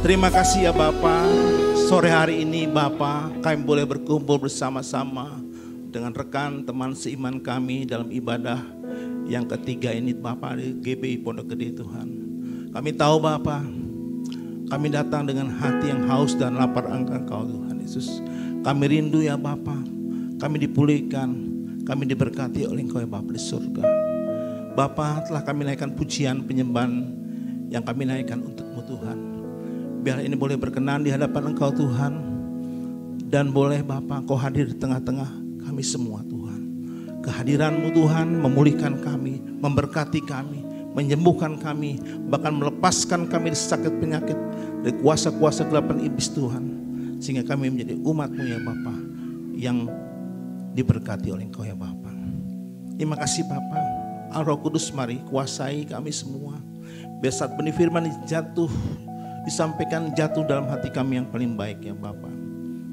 Terima kasih ya Bapa. Sore hari ini Bapa, kami boleh berkumpul bersama-sama dengan rekan teman seiman kami dalam ibadah yang ketiga ini Bapa di GBI Pondok Gede Tuhan. Kami tahu Bapa, kami datang dengan hati yang haus dan lapar Engkau Tuhan Yesus. Kami rindu ya Bapa, kami dipulihkan, kami diberkati oleh Engkau ya Bapa di surga. Bapa, telah kami naikkan pujian penyembahan yang kami naikkan untuk-Mu Tuhan. Biar ini boleh berkenan di hadapan Engkau Tuhan. Dan boleh Bapa Engkau hadir di tengah-tengah kami semua Tuhan. Kehadiran-Mu Tuhan memulihkan kami, memberkati kami, menyembuhkan kami, bahkan melepaskan kami dari sakit penyakit, dari kuasa-kuasa gelapan iblis Tuhan. Sehingga kami menjadi umat-Mu ya Bapa, yang diberkati oleh Engkau ya Bapa. Terima kasih Bapa. Al-Roh Kudus mari kuasai kami semua. Biar saat benih firman jatuh, disampaikan jatuh dalam hati kami yang paling baik ya Bapa.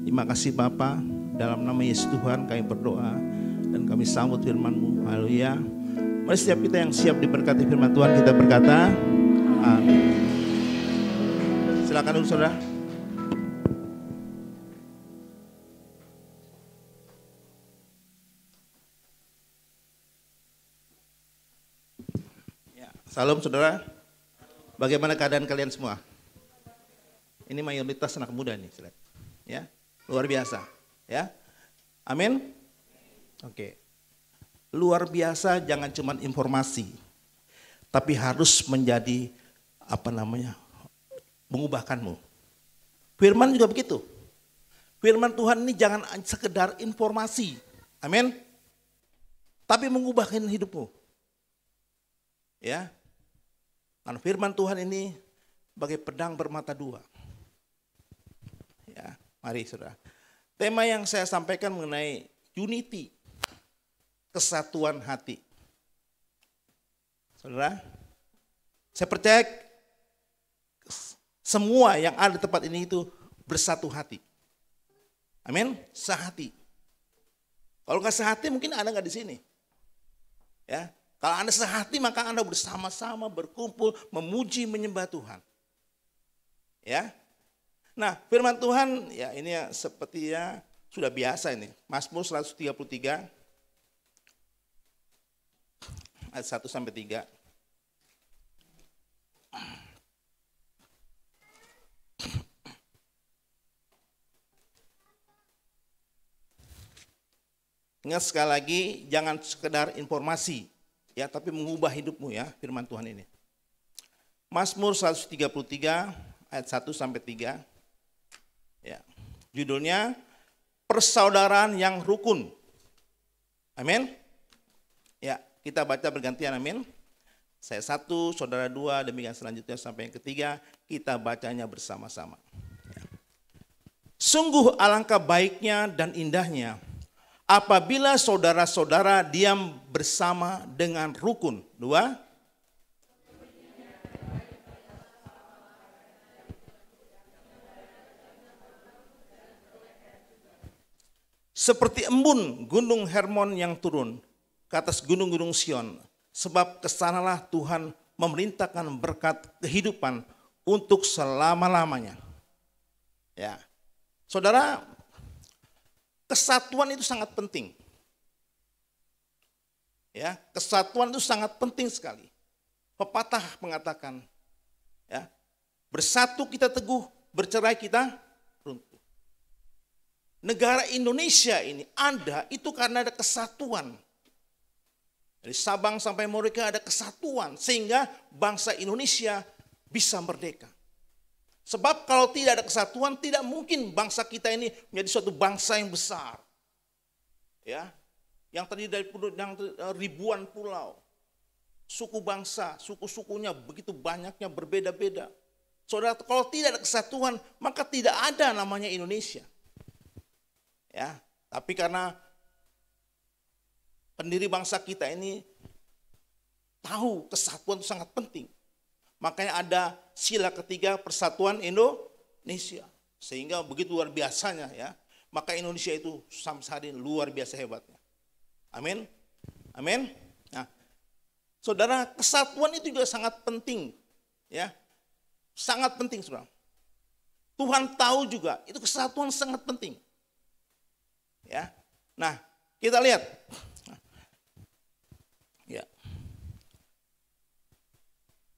Terima kasih Bapa, dalam nama Yesus Tuhan kami berdoa dan kami sambut firman-Mu. Haleluya. Mari setiap kita yang siap diberkati firman Tuhan kita berkata amin. Silakan dulu saudara. Ya, salam saudara. Bagaimana keadaan kalian semua? Ini mayoritas anak muda nih, ya, luar biasa, ya, amin. Oke, luar biasa jangan cuma informasi, tapi harus menjadi mengubahkanmu. Firman juga begitu. Firman Tuhan ini jangan sekedar informasi, amin, tapi mengubahkan hidupmu, ya. Karena firman Tuhan ini bagai pedang bermata dua. Ya, mari saudara. Tema yang saya sampaikan mengenai unity, kesatuan hati. Saudara, saya percaya semua yang ada di tempat ini itu bersatu hati. Amin, sehati. Kalau nggak sehati mungkin Anda nggak di sini. Ya, kalau Anda sehati maka Anda bersama-sama berkumpul memuji menyembah Tuhan. Ya. Nah, firman Tuhan ya ini ya sepertinya sudah biasa ini. Mazmur 133 ayat 1 sampai 3. Ingat sekali lagi, jangan sekedar informasi ya, tapi mengubah hidupmu ya, firman Tuhan ini. Mazmur 133 ayat 1 sampai 3. Ya, judulnya persaudaraan yang rukun. Amin. Ya, kita baca bergantian, amin. Saya 1, saudara 2, demikian selanjutnya sampai yang ketiga, kita bacanya bersama-sama. Ya. Sungguh alangkah baiknya dan indahnya apabila saudara-saudara diam bersama dengan rukun. 2. Seperti embun gunung Hermon yang turun ke atas gunung-gunung Sion. Sebab kesanalah Tuhan memerintahkan berkat kehidupan untuk selama-lamanya. Ya, saudara, kesatuan itu sangat penting. Ya, kesatuan itu sangat penting sekali. Pepatah mengatakan, ya, bersatu kita teguh, bercerai kita runtuh. Negara Indonesia ini ada itu karena ada kesatuan. Dari Sabang sampai Merauke ada kesatuan sehingga bangsa Indonesia bisa merdeka. Sebab kalau tidak ada kesatuan tidak mungkin bangsa kita ini menjadi suatu bangsa yang besar. Ya, yang terdiri dari ribuan pulau. Suku bangsa, suku-sukunya begitu banyaknya berbeda-beda. Saudara, kalau tidak ada kesatuan maka tidak ada namanya Indonesia. Ya, tapi karena pendiri bangsa kita ini tahu kesatuan itu sangat penting. Makanya ada sila ketiga persatuan Indonesia. Sehingga begitu luar biasanya ya. Maka Indonesia itu sampai hari ini luar biasa hebatnya. Amin. Amin. Nah, saudara, kesatuan itu juga sangat penting. Ya, sangat penting saudara. Tuhan tahu juga, itu kesatuan sangat penting. Ya. Nah, kita lihat. Ya.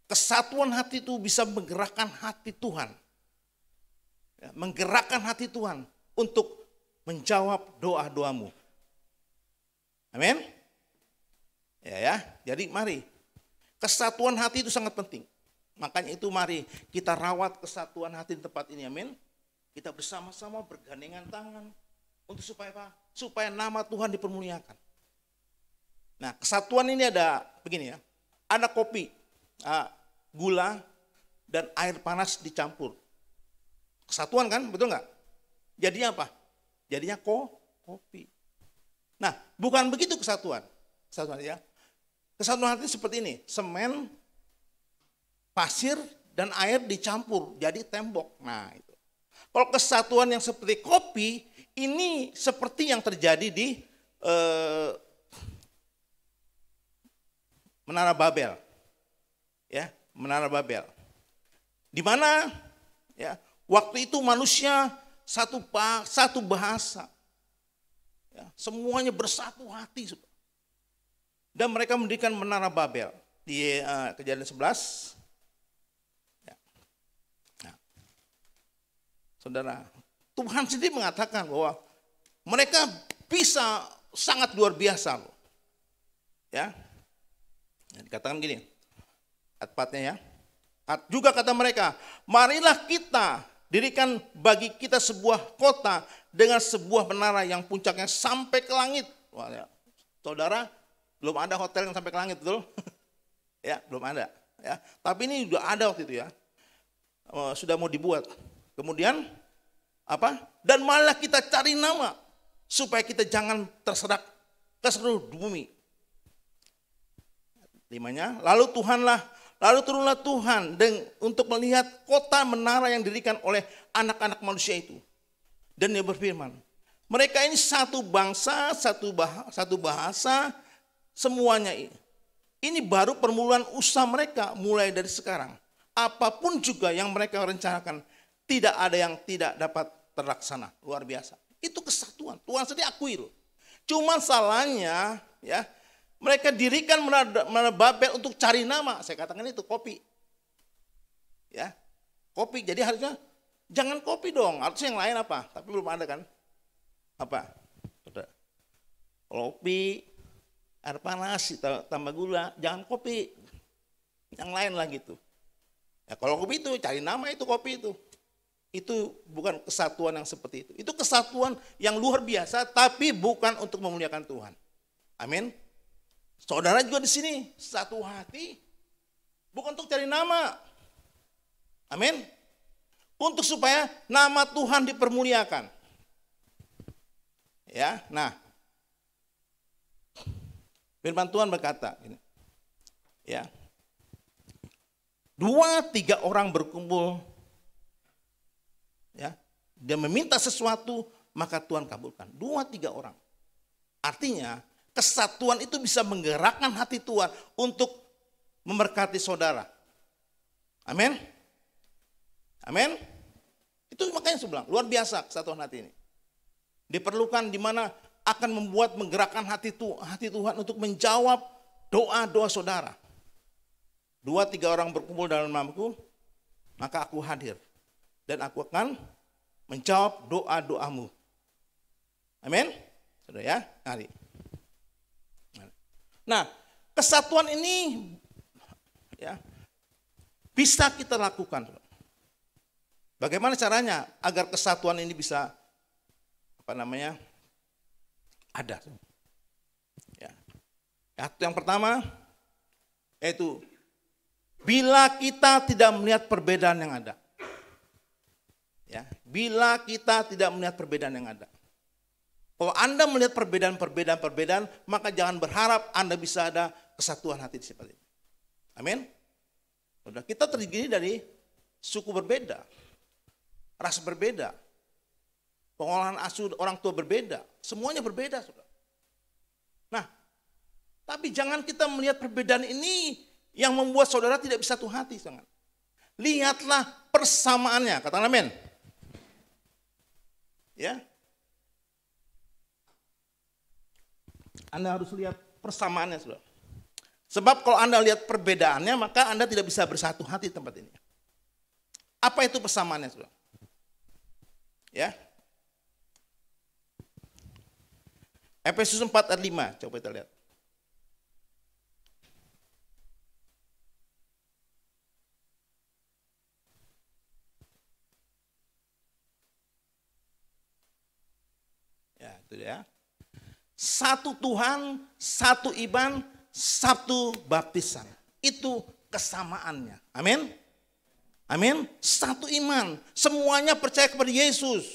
Kesatuan hati itu bisa menggerakkan hati Tuhan. Ya, menggerakkan hati Tuhan untuk menjawab doa-doamu. Amin. Ya, jadi mari. Kesatuan hati itu sangat penting. Makanya itu mari kita rawat kesatuan hati di tempat ini, amin. Kita bersama-sama bergandengan tangan untuk supaya apa? Supaya nama Tuhan dipermuliakan. Nah, kesatuan ini ada begini ya. Ada kopi, gula dan air panas dicampur. Kesatuan kan, betul nggak? Jadinya apa? Jadinya kopi. Nah, bukan begitu kesatuan. Kesatuan ya. Kesatuan hati seperti ini, semen, pasir dan air dicampur jadi tembok. Nah, itu. Kalau kesatuan yang seperti kopi ini seperti yang terjadi di Menara Babel. Ya, Menara Babel. Di mana ya, waktu itu manusia satu bahasa. Ya, semuanya bersatu hati. Dan mereka mendirikan Menara Babel di Kejadian 11. Saudara, Tuhan sendiri mengatakan bahwa mereka bisa sangat luar biasa loh. Ya. Dikatakan gini. Ayat 4-nya ya. Juga kata mereka, marilah kita dirikan bagi kita sebuah kota dengan sebuah menara yang puncaknya sampai ke langit. Wah, ya. Saudara, belum ada hotel yang sampai ke langit, betul? Ya, belum ada. Ya. Tapi ini sudah ada waktu itu ya. Sudah mau dibuat. Kemudian apa? Dan malah kita cari nama supaya kita jangan terserak ke seluruh bumi. 5-nya, lalu turunlah Tuhan untuk melihat kota menara yang didirikan oleh anak-anak manusia itu. Dan dia berfirman, mereka ini satu bangsa, satu bahasa, semuanya ini. Ini baru permulaan usaha mereka mulai dari sekarang. Apapun juga yang mereka rencanakan, tidak ada yang tidak dapat terlaksana. Luar biasa. Itu kesatuan. Tuhan sendiri akui loh. Cuma salahnya ya, mereka dirikan Menara Babel untuk cari nama. Saya katakan itu kopi. Ya. Kopi. Jadi harusnya jangan kopi dong. Harusnya yang lain apa? Tapi belum ada kan? Apa? Kopi, air panas, tambah gula. Jangan kopi. Yang lain lah gitu. Ya, kalau kopi itu cari nama itu kopi itu. Itu bukan kesatuan yang seperti itu. Itu kesatuan yang luar biasa, tapi bukan untuk memuliakan Tuhan. Amin. Saudara juga di sini satu hati, bukan untuk cari nama. Amin. Untuk supaya nama Tuhan dipermuliakan. Ya, nah. Firman Tuhan berkata, ini, ya, 2-3 orang berkumpul. Ya, dia meminta sesuatu maka Tuhan kabulkan. 2-3 orang. Artinya kesatuan itu bisa menggerakkan hati Tuhan untuk memberkati saudara. Amin. Amin. Itu makanya saya bilang luar biasa kesatuan hati ini. Diperlukan di mana akan membuat menggerakkan hati Tuhan untuk menjawab doa-doa saudara. 2-3 orang berkumpul dalam namaku, maka aku hadir. Dan aku akan menjawab doa-doamu. Amin. Sudah ya, mari. Nah, kesatuan ini ya bisa kita lakukan. Bagaimana caranya agar kesatuan ini bisa ada? Ya. Yang pertama yaitu bila kita tidak melihat perbedaan yang ada. Ya, bila kita tidak melihat perbedaan yang ada. Kalau Anda melihat perbedaan, maka jangan berharap Anda bisa ada kesatuan hati seperti itu. Amin. Sudah, kita terdiri dari suku berbeda, ras berbeda, pengolahan asuh orang tua berbeda, semuanya berbeda, saudara. Nah, tapi jangan kita melihat perbedaan ini yang membuat saudara tidak bisa satu hati, jangan. Lihatlah persamaannya, katakan amin. Ya. Anda harus lihat persamaannya, Saudara. Sebab kalau Anda lihat perbedaannya, maka Anda tidak bisa bersatu hati tempat ini. Apa itu persamaannya, Saudara? Ya. Efesus 4 ayat 5, coba kita lihat. Ya, itu dia. Satu Tuhan, satu iman, satu baptisan. Itu kesamaannya. Amin. Amin. Satu iman. Semuanya percaya kepada Yesus.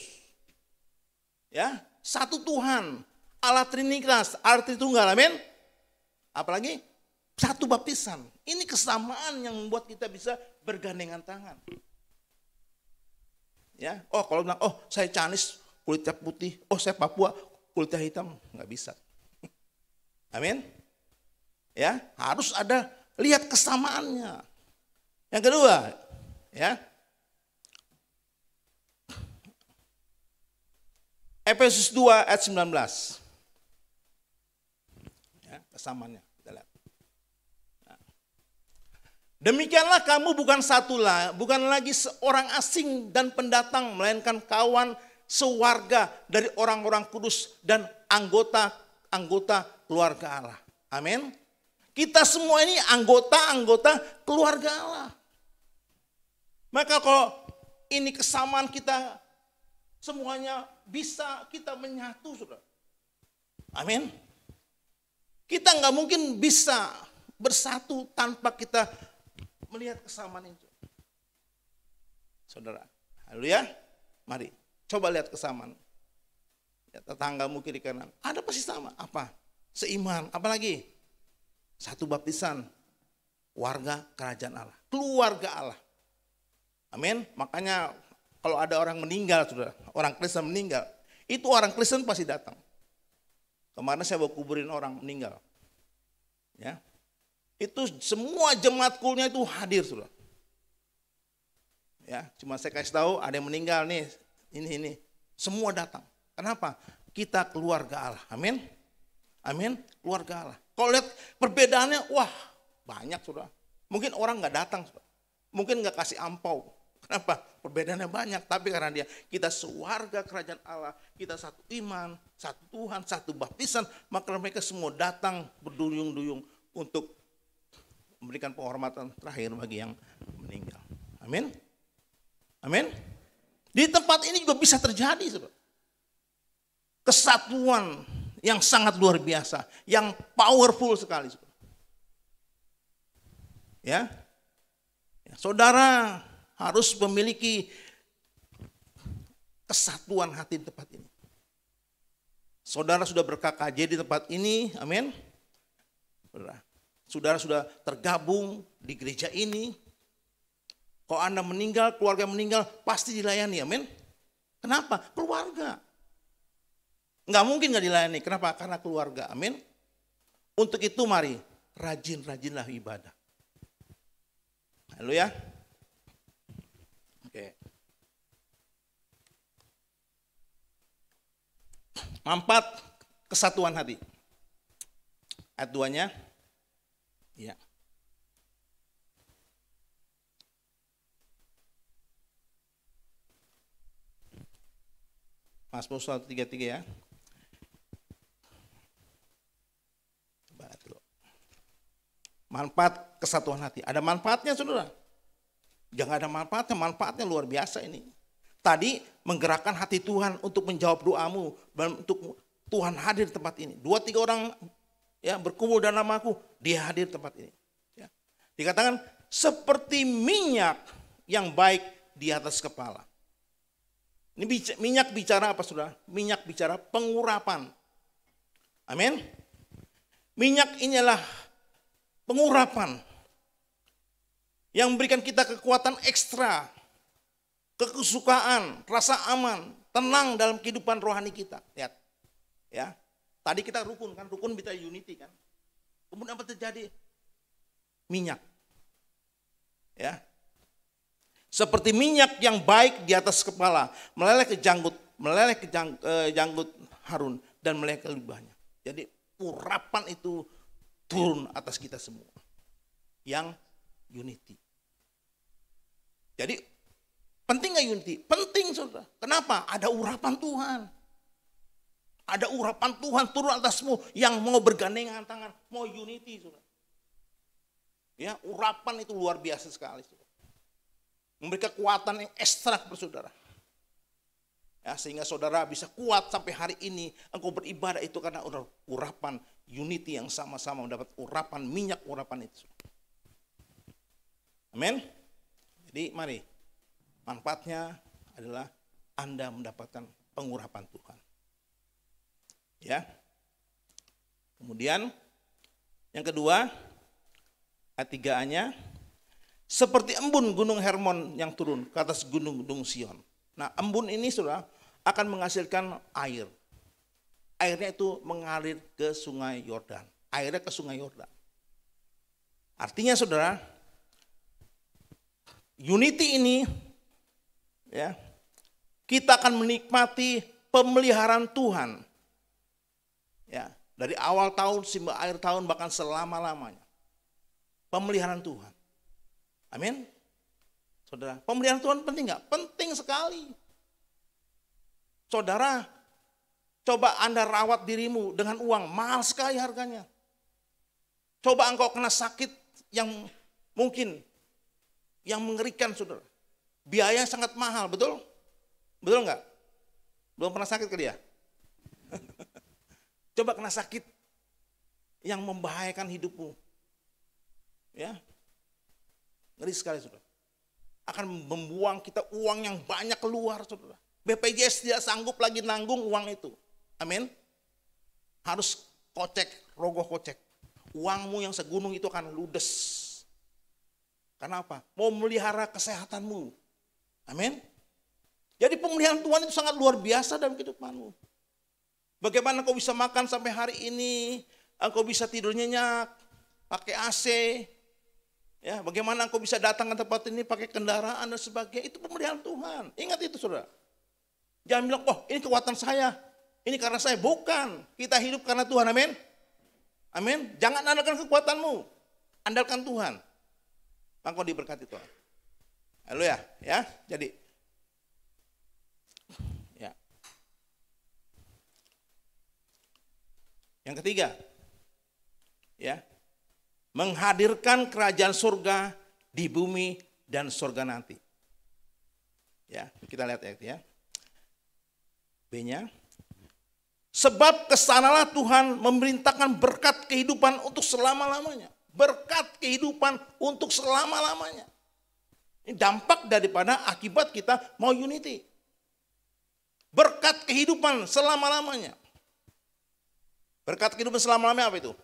Ya, satu Tuhan. Allah Trinitas, Allah Tritunggal. Amin. Apalagi satu baptisan. Ini kesamaan yang membuat kita bisa bergandengan tangan. Ya, oh kalau bilang, oh saya Canis kulitnya putih, oh saya Papua kulitnya hitam, nggak bisa. Amin. Ya, harus ada lihat kesamaannya. Yang kedua, ya. Efesus 2 ayat 19. Ya, kesamaannya kita lihat. Nah. Demikianlah kamu bukan bukan lagi seorang asing dan pendatang, melainkan kawan sewarga dari orang-orang kudus dan anggota-anggota keluarga Allah. Amin. Kita semua ini anggota-anggota keluarga Allah. Maka kalau ini kesamaan kita semuanya bisa kita menyatu, Saudara. Amin. Kita nggak mungkin bisa bersatu tanpa kita melihat kesamaan itu. Saudara, haleluya. Mari. Coba lihat kesamaan. Ya, tetanggamu kiri kanan. Ada pasti sama. Apa? Seiman. Apalagi? Satu baptisan. Warga kerajaan Allah. Keluarga Allah. Amin. Makanya kalau ada orang meninggal, Saudara. Orang Kristen meninggal. Itu orang Kristen pasti datang. Kemarin saya bawa kuburin orang meninggal. Ya. Itu semua jemaat kulnya itu hadir, Saudara. Ya, cuma saya kasih tahu ada yang meninggal nih. Ini semua datang. Kenapa? Kita keluarga Allah. Amin. Amin. Keluarga Allah. Kalau lihat perbedaannya, wah banyak, Saudara. Mungkin orang nggak datang, Saudara. Mungkin nggak kasih ampau. Kenapa? Perbedaannya banyak. Tapi karena kita sewarga kerajaan Allah, kita satu iman, satu Tuhan, satu baptisan, maka mereka semua datang berduyung-duyung untuk memberikan penghormatan terakhir bagi yang meninggal. Amin. Amin. Di tempat ini juga bisa terjadi, Saudara. Kesatuan yang sangat luar biasa, yang powerful sekali, Saudara. Ya. Saudara harus memiliki kesatuan hati di tempat ini. Saudara sudah ber-KKJ di tempat ini, amin. Saudara sudah tergabung di gereja ini. Kalau Anda meninggal, keluarga meninggal, pasti dilayani, amin. Kenapa? Keluarga. Nggak mungkin nggak dilayani. Kenapa? Karena keluarga, amin. Untuk itu mari, rajin-rajinlah ibadah. Haleluya. Oke. Manfaat kesatuan hati. Ayat 2-nya. Ya. Mazmur 133 ya. Coba lihat dulu. Manfaat kesatuan hati. Ada manfaatnya, Saudara. Jangan ada manfaatnya, manfaatnya luar biasa ini. Tadi menggerakkan hati Tuhan untuk menjawab doamu dan untuk Tuhan hadir di tempat ini. 2-3 orang ya berkumpul dalam namaku, dia hadir di tempat ini. Ya. Dikatakan seperti minyak yang baik di atas kepala. Ini minyak bicara apa, Saudara? Minyak bicara pengurapan. Amin. Minyak inilah pengurapan yang memberikan kita kekuatan ekstra, kesukaan, rasa aman, tenang dalam kehidupan rohani kita. Lihat, ya. Tadi kita rukun kan, rukun bisa unity kan. Kemudian apa terjadi? Minyak, ya. Seperti minyak yang baik di atas kepala, meleleh ke janggut, meleleh ke janggut Harun dan meleleh ke libahnya. Jadi urapan itu turun atas kita semua. Yang unity. Jadi penting gak unity? Penting saudara. Kenapa? Ada urapan Tuhan. Ada urapan Tuhan turun atasmu yang mau bergandengan tangan. Mau unity saudara. Ya, urapan itu luar biasa sekali saudara. Memberi kekuatan yang ekstra kepada saudara. Ya, sehingga saudara bisa kuat sampai hari ini. Engkau beribadah itu karena urapan unity yang sama-sama mendapat urapan minyak urapan itu. Amin. Jadi mari. Manfaatnya adalah Anda mendapatkan pengurapan Tuhan. Ya. Kemudian yang kedua, ayat 3-nya, seperti embun gunung Hermon yang turun ke atas gunung-gunung Sion. Nah, embun ini saudara akan menghasilkan air. Airnya itu mengalir ke sungai Yordan. Airnya ke sungai Yordan. Artinya saudara, unity ini ya, kita akan menikmati pemeliharaan Tuhan. Ya, dari awal tahun sampai akhir tahun bahkan selama-lamanya. Pemeliharaan Tuhan. Amin. Saudara, pemeliharaan Tuhan penting nggak? Penting sekali. Saudara, coba Anda rawat dirimu dengan uang, mahal sekali harganya. Coba engkau kena sakit yang mungkin, yang mengerikan saudara. Biaya sangat mahal, betul? Betul nggak? Belum pernah sakit ke dia? Coba kena sakit yang membahayakan hidupmu. Ya, ngeri sekali saudara. Akan membuang kita uang yang banyak keluar saudara. BPJS tidak sanggup lagi nanggung uang itu. Amin. Harus kocek, rogoh kocek. Uangmu yang segunung itu akan ludes. Karena apa? Mau melihara kesehatanmu. Amin. Jadi pemeliharaan Tuhan itu sangat luar biasa dalam kehidupanmu. Bagaimana engkau bisa makan sampai hari ini, engkau bisa tidur nyenyak, pakai AC, ya, bagaimana engkau bisa datang ke tempat ini pakai kendaraan dan sebagainya, itu pemeliharaan Tuhan. Ingat itu saudara. Jangan bilang, oh ini kekuatan saya, ini karena saya. Bukan, kita hidup karena Tuhan, amin. Amin. Jangan andalkan kekuatanmu, andalkan Tuhan. Engkau diberkati Tuhan. Haleluya, ya. Jadi ya. Yang ketiga, ya. Menghadirkan kerajaan surga di bumi dan surga nanti. Ya, kita lihat ya. B-nya. Sebab kesanalah Tuhan memerintahkan berkat kehidupan untuk selama-lamanya. Berkat kehidupan untuk selama-lamanya. Ini dampak daripada akibat kita mau unity. Berkat kehidupan selama-lamanya. Berkat kehidupan selama-lamanya apa itu?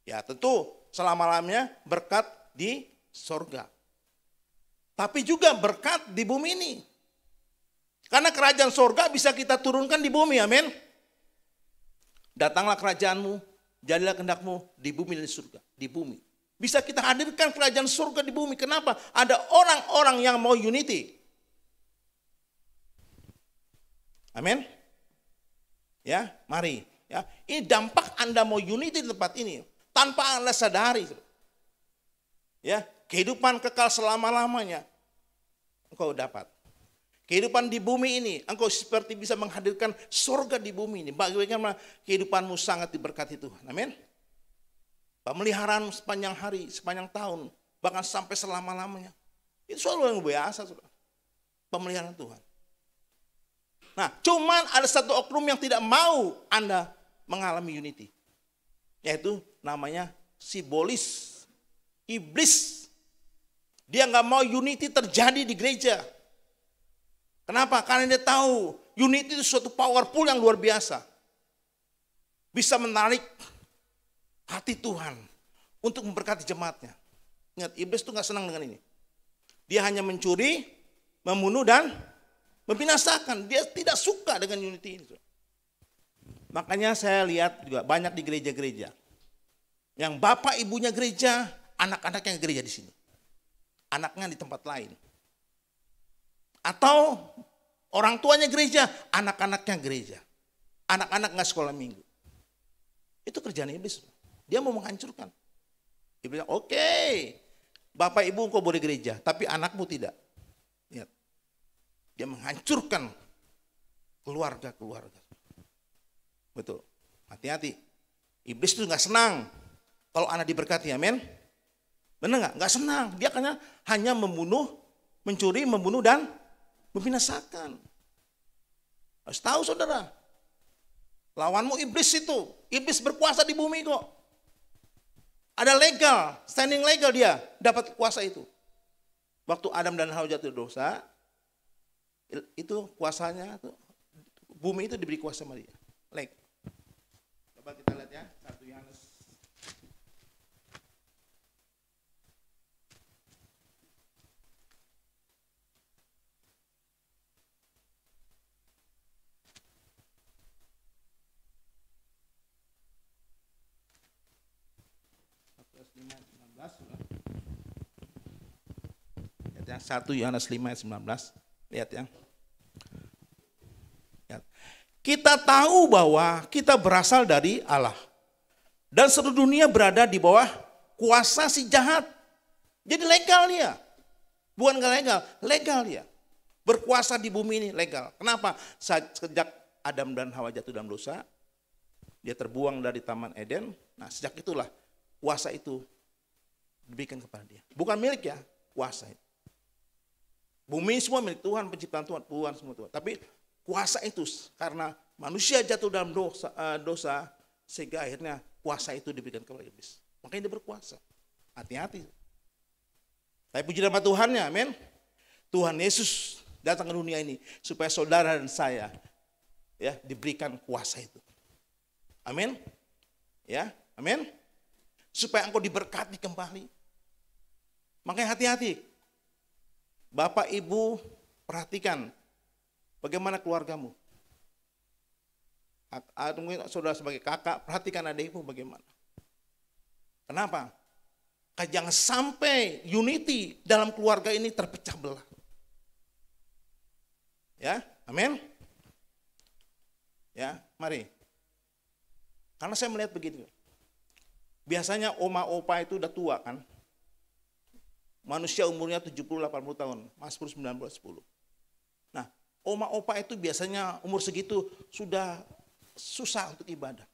Ya tentu selama-lamanya berkat di sorga. Tapi juga berkat di bumi ini. Karena kerajaan sorga bisa kita turunkan di bumi, amin. Datanglah kerajaanmu, jadilah kehendakmu di bumi dan di surga. Di bumi. Bisa kita hadirkan kerajaan surga di bumi. Kenapa? Ada orang-orang yang mau unity. Amin. Ya, mari. Ya, ini dampak Anda mau unity di tempat ini. Tanpa Anda sadari. Ya, kehidupan kekal selama-lamanya. Engkau dapat. Kehidupan di bumi ini, engkau seperti bisa menghadirkan surga di bumi ini. Bagaimana kehidupanmu sangat diberkati Tuhan. Amin. Pemeliharaan sepanjang hari, sepanjang tahun, bahkan sampai selama-lamanya. Itu selalu yang biasa, saudara. Pemeliharaan Tuhan. Nah, cuman ada satu oknum yang tidak mau Anda mengalami unity. Yaitu namanya sibolis, iblis. Dia nggak mau unity terjadi di gereja. Kenapa? Karena dia tahu unity itu suatu powerful yang luar biasa. Bisa menarik hati Tuhan untuk memberkati jemaatnya. Ingat, iblis itu nggak senang dengan ini. Dia hanya mencuri, membunuh dan membinasakan. Dia tidak suka dengan unity ini. Makanya saya lihat juga banyak di gereja-gereja yang bapak ibunya gereja, anak-anaknya gereja di sini. Anaknya di tempat lain. Atau Orang tuanya gereja, anak-anaknya gereja. Anak-anak nggak sekolah minggu. Itu kerjaan iblis. Dia mau menghancurkan. Iblis bilang, oke, bapak ibu kau boleh gereja, tapi anakmu tidak. Lihat. Dia menghancurkan keluarga-keluarga. Betul. Hati-hati. Iblis itu nggak senang kalau anak diberkati, amin. Benar nggak? Nggak senang. Dia hanya membunuh, mencuri, membunuh dan membinasakan. Harus tahu saudara. Lawanmu iblis itu. Iblis berkuasa di bumi kok. Ada legal, standing legal dia dapat kuasa itu. Waktu Adam dan Hawa jatuh dosa, itu kuasanya, bumi itu diberi kuasa sama dia. Legal. Coba kita lihat ya, 1 Yohanes. Lihat ya, 1 Yohanes 5 ayat 19. Lihat ya. Lihat. Kita tahu bahwa kita berasal dari Allah. Dan seluruh dunia berada di bawah kuasa si jahat. Jadi legal dia. Bukan gak legal, legal dia. Berkuasa di bumi ini legal. Kenapa? Sejak Adam dan Hawa jatuh dalam dosa, dia terbuang dari Taman Eden. Nah, sejak itulah kuasa itu diberikan kepada dia. Bukan milik ya, kuasa itu. Bumi semua milik Tuhan, penciptaan Tuhan, Tuhan semua Tuhan. Tapi kuasa itu karena manusia jatuh dalam dosa sehingga akhirnya kuasa itu diberikan kepada iblis. Makanya dia berkuasa. Hati-hati. Tapi puji nama Tuhannya, amin. Tuhan Yesus datang ke dunia ini supaya saudara dan saya ya diberikan kuasa itu. Amin. Ya, amin. Supaya engkau diberkati kembali. Makanya hati-hati. Bapak Ibu perhatikan bagaimana keluargamu. Atau mungkin saudara sebagai kakak, perhatikan adikmu bagaimana. Kenapa? Jangan sampai unity dalam keluarga ini terpecah belah. Ya, amin. Ya, mari. Karena saya melihat begini. Biasanya oma opa itu udah tua kan. Manusia umurnya 70-80 tahun, Mazmur 19:10. Nah, oma opa itu biasanya umur segitu sudah susah untuk ibadah.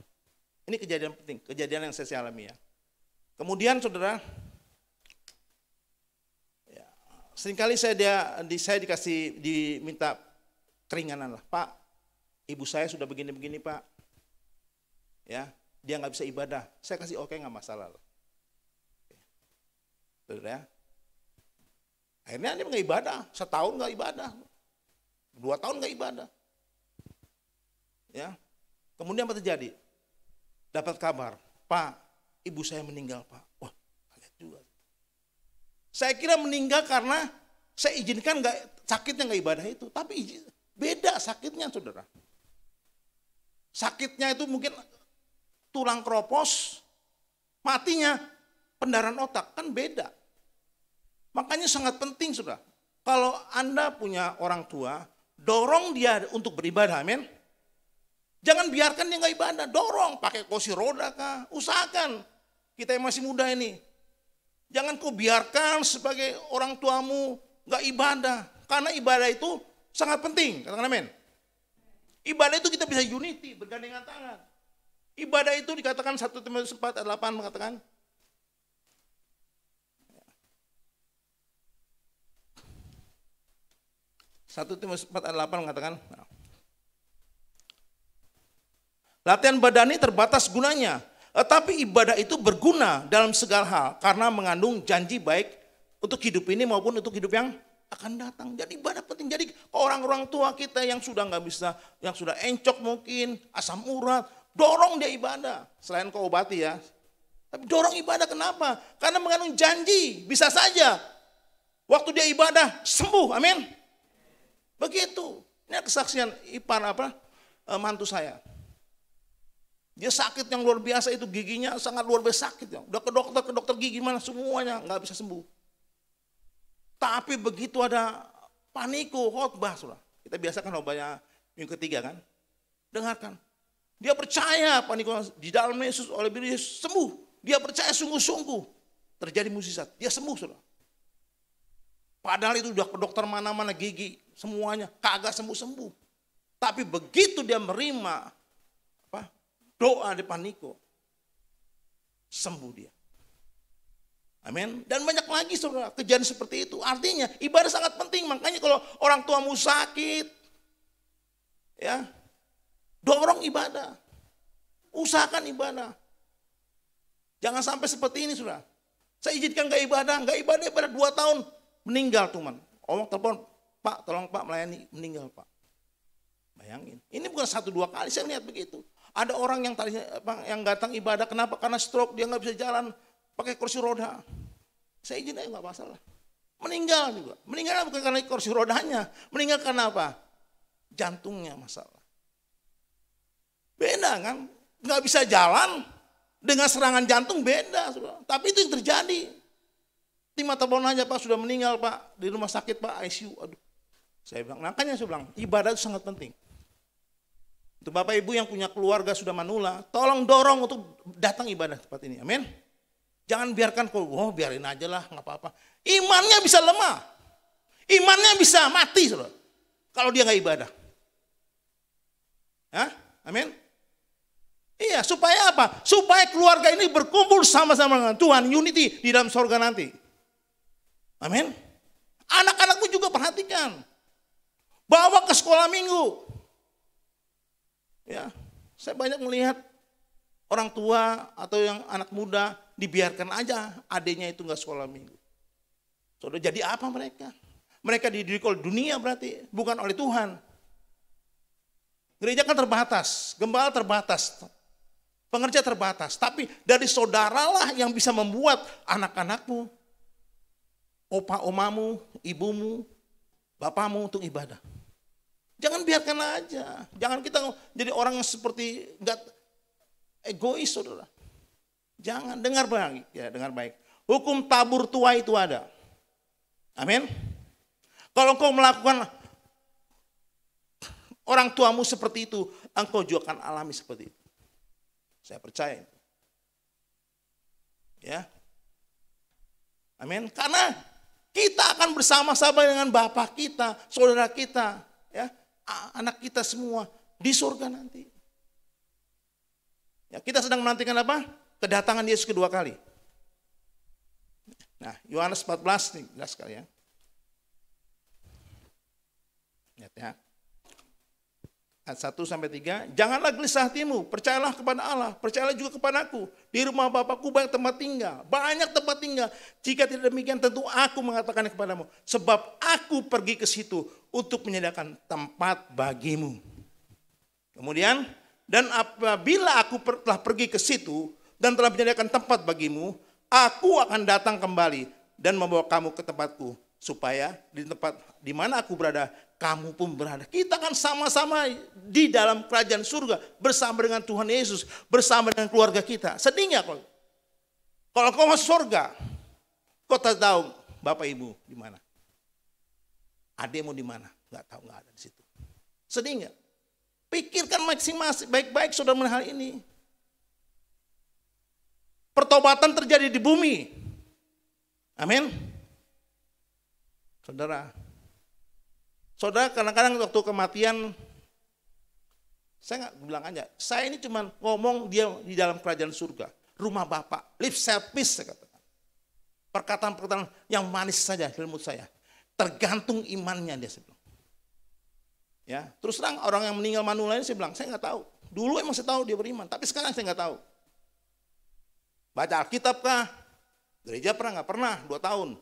Ini kejadian penting, kejadian yang saya alami ya. Kemudian saudara, ya, seringkali saya diminta keringanan lah, Pak, ibu saya sudah begini-begini Pak, ya, dia nggak bisa ibadah. Saya kasih oke, nggak masalah loh. Saudara, ya. Akhirnya dia nggak ibadah, setahun nggak ibadah, 2 tahun nggak ibadah. Ya, kemudian apa terjadi? Dapat kabar, Pak, ibu saya meninggal Pak. Wah, kaget juga. Saya kira meninggal karena saya izinkan sakitnya nggak ibadah itu, tapi beda sakitnya saudara. Sakitnya itu mungkin tulang keropos, matinya pendarahan otak, kan beda. Makanya sangat penting saudara, kalau Anda punya orang tua, dorong dia untuk beribadah, amin. Jangan biarkan dia nggak ibadah, dorong, pakai kursi roda kah, usahakan. Kita yang masih muda ini, jangan kau biarkan sebagai orang tuamu nggak ibadah, karena ibadah itu sangat penting, katakan amin. Ibadah itu kita bisa unity, bergandengan tangan. Ibadah itu dikatakan 1 Timotius 4 ayat 8 mengatakan, 1 Timotius 4 ayat 8 mengatakan, latihan badani terbatas gunanya, tetapi ibadah itu berguna dalam segala hal karena mengandung janji baik untuk hidup ini maupun untuk hidup yang akan datang. Jadi ibadah penting. Jadi orang-orang tua kita yang sudah nggak bisa, yang sudah encok mungkin, asam urat, dorong dia ibadah. Selain kau obati ya, tapi dorong ibadah. Kenapa? Karena mengandung janji. Bisa saja waktu dia ibadah sembuh, amin. Begitu. Ini kesaksian ipar mantu saya. Dia sakit yang luar biasa itu, giginya sangat luar biasa sakit ya. Udah ke dokter gigi mana semuanya nggak bisa sembuh. Tapi begitu ada paniku khotbah, saudara, Kita biasa kan khotbahnya minggu ketiga kan. Dengarkan. Dia percaya Pak Nikolas di dalam Yesus oleh Yesus sembuh. Dia percaya sungguh-sungguh. Terjadi mukjizat. Dia sembuh, saudara. Padahal itu udah ke dokter mana-mana gigi. Semuanya kagak sembuh-sembuh. Tapi begitu dia menerima doa di Pak Niko, sembuh dia. Amin. Dan banyak lagi saudara kejadian seperti itu. Artinya ibadah sangat penting. Makanya kalau orang tuamu sakit, ya dorong ibadah. Usahakan ibadah. Jangan sampai seperti ini saudara. Saya izinkan gak ibadah 2 tahun meninggal teman. Orang telepon, Pak tolong Pak melayani, meninggal Pak. Bayangin. Ini bukan 1-2 kali saya lihat begitu. Ada orang yang tadinya yang datang ibadah, kenapa? Karena stroke, dia nggak bisa jalan, pakai kursi roda. Saya izin aja nggak masalah. Meninggal juga. Meninggal bukan karena kursi rodanya, meninggal karena apa? Jantungnya masalah. Beda kan? Nggak bisa jalan dengan serangan jantung beda. Saudara. Tapi itu yang terjadi. Timah telepon aja Pak sudah meninggal Pak di rumah sakit Pak ICU. Aduh, saya bilang, makanya saya bilang ibadah itu sangat penting. Untuk Bapak Ibu yang punya keluarga sudah manula, tolong dorong untuk datang ibadah tempat ini. Amin. Jangan biarkan biarin aja lah, nggak apa-apa. Imannya bisa lemah. Imannya bisa mati, saudara. Kalau dia nggak ibadah. Hah? Amin. Iya, supaya apa? Supaya keluarga ini berkumpul sama-sama dengan Tuhan, unity di dalam sorga nanti. Amin. Anak-anakmu juga perhatikan. Bawa ke sekolah minggu. Ya, saya banyak melihat orang tua atau yang anak muda dibiarkan aja adiknya itu nggak sekolah minggu. Saudara, jadi apa mereka? Mereka dididik oleh dunia berarti, bukan oleh Tuhan. Gereja kan terbatas, gembala terbatas, pengerja terbatas. Tapi dari saudaralah yang bisa membuat anak-anakmu, opa-omamu, ibumu, bapamu untuk ibadah. Jangan biarkan aja. Jangan kita jadi orang yang seperti enggak egois, saudara. Jangan, dengar baik, ya dengar baik. Hukum tabur tua itu ada. Amin. Kalau engkau melakukan orang tuamu seperti itu, engkau juga akan alami seperti itu. Saya percaya. Ya. Amin. Karena kita akan bersama-sama dengan Bapak kita, saudara kita, ya. Anak kita semua di surga nanti. Ya, kita sedang menantikan apa? Kedatangan Yesus kedua kali. Nah, Yohanes 14 nih, jelas sekali ya. Lihat ya. Ayat 1-3, janganlah gelisah hatimu, percayalah kepada Allah, percayalah juga kepadaku. Di rumah Bapakku banyak tempat tinggal, banyak tempat tinggal. Jika tidak demikian tentu aku mengatakan kepadamu, sebab aku pergi ke situ untuk menyediakan tempat bagimu. Kemudian, dan apabila aku telah pergi ke situ dan telah menyediakan tempat bagimu, aku akan datang kembali dan membawa kamu ke tempatku, supaya di tempat di mana aku berada, kamu pun berada. Kita kan sama-sama di dalam kerajaan surga bersama dengan Tuhan Yesus, bersama dengan keluarga kita. Sedih nggak kalau kau masuk surga, kau tak tahu Bapak Ibu di mana, adikmu di mana, nggak tahu, nggak ada di situ. Sedih nggak? Pikirkan masing-masing baik-baik saudara mengenai hal ini. Pertobatan terjadi di bumi. Amin. Saudara kadang-kadang waktu kematian, saya nggak bilang aja, saya ini cuma ngomong dia di dalam kerajaan surga, rumah Bapak, lip service saya katakan. Perkataan-perkataan yang manis saja dalam mulut saya, tergantung imannya dia sebelum. Ya, terus terang orang yang meninggal manula ini saya bilang, saya nggak tahu. Dulu emang saya tahu dia beriman, tapi sekarang saya nggak tahu. Baca Alkitab kah? Gereja pernah nggak pernah 2 tahun.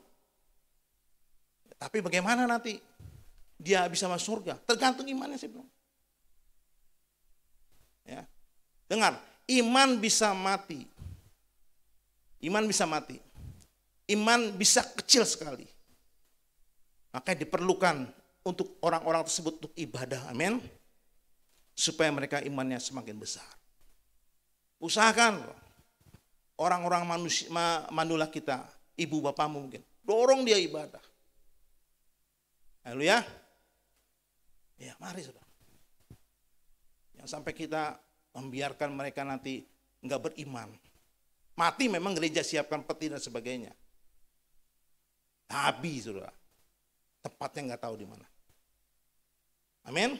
Tapi bagaimana nanti dia bisa masuk surga? Tergantung imannya sih bro. Ya. Dengar, iman bisa mati. Iman bisa mati. Iman bisa kecil sekali. Makanya diperlukan untuk orang-orang tersebut untuk ibadah. Amin. Supaya mereka imannya semakin besar. Usahakan orang-orang manusia manula kita, ibu bapakmu mungkin, dorong dia ibadah. Haleluya. Ya, mari saudara. Yang sampai kita membiarkan mereka nanti enggak beriman. Mati memang gereja siapkan peti dan sebagainya. Habis saudara. Tempatnya enggak tahu di mana. Amin.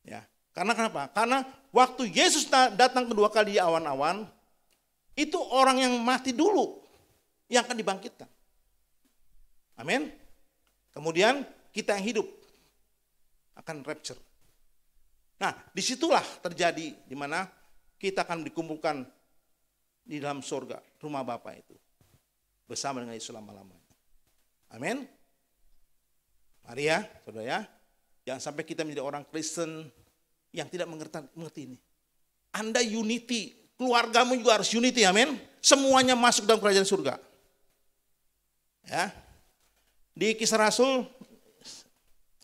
Ya, karena kenapa? Karena waktu Yesus datang kedua kali di awan-awan, itu orang yang mati dulu yang akan dibangkitkan. Amin. Kemudian kita yang hidup akan rapture. Nah, disitulah terjadi di mana kita akan dikumpulkan di dalam surga, rumah Bapa itu, bersama dengan Yesus selama-lamanya. Amin. Mari ya, saudara ya. Jangan sampai kita menjadi orang Kristen yang tidak mengerti ini. Anda unity, keluargamu juga harus unity, amin. Semuanya masuk dalam kerajaan surga. Ya. Di Kisah Rasul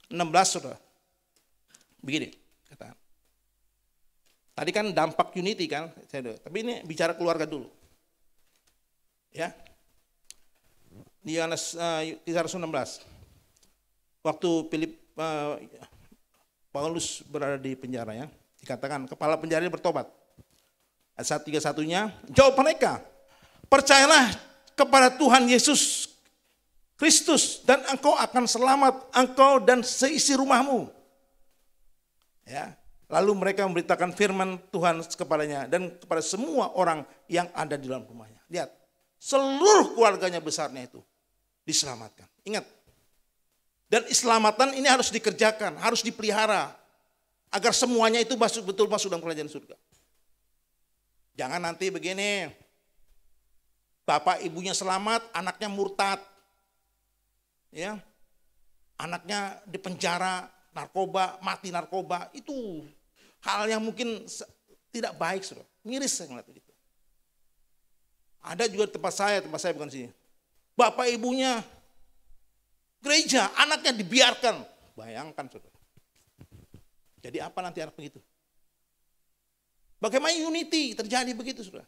16, saudara. Begini, kata. Tadi kan dampak unity kan, tapi ini bicara keluarga dulu. Ya. Di Kisah Rasul 16. Waktu Paulus berada di penjara ya, dikatakan kepala penjara bertobat. Ayat 31-nya, jawab mereka, percayalah kepada Tuhan Yesus Kristus dan engkau akan selamat, engkau dan seisi rumahmu. Ya, lalu mereka memberitakan firman Tuhan kepadanya dan kepada semua orang yang ada di dalam rumahnya. Lihat, seluruh keluarganya besarnya itu diselamatkan. Ingat, dan keselamatan ini harus dikerjakan, harus dipelihara agar semuanya itu betul masuk dalam kerajaan surga. Jangan nanti begini, bapak ibunya selamat, anaknya murtad, ya, anaknya di penjara, narkoba, mati narkoba, itu hal yang mungkin tidak baik, saudara. Miris saya ngeliat begitu. Ada juga tempat saya bukan sini. Bapak ibunya gereja, anaknya dibiarkan. Bayangkan saudara. Jadi apa nanti anak begitu? Bagaimana unity terjadi begitu saudara?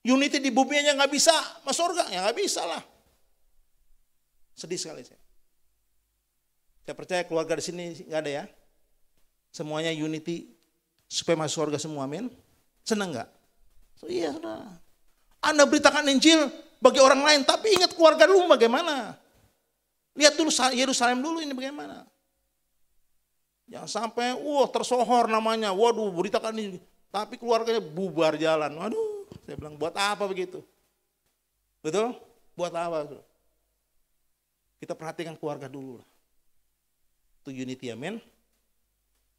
Unity di bumi aja nggak bisa, masuk surga ya nggak bisa lah. Sedih sekali saya. Saya percaya keluarga di sini nggak ada ya. Semuanya unity supaya masuk surga semua, amin. Senang nggak? So, iya saudara. Anda beritakan Injil bagi orang lain, tapi ingat keluarga dulu bagaimana. Lihat dulu Yerusalem dulu ini bagaimana. Jangan sampai, tersohor namanya, waduh beritakan ini. Tapi keluarganya bubar jalan. Waduh, saya bilang buat apa begitu? Betul? Buat apa? Kita perhatikan keluarga dulu. Itu unity, amin.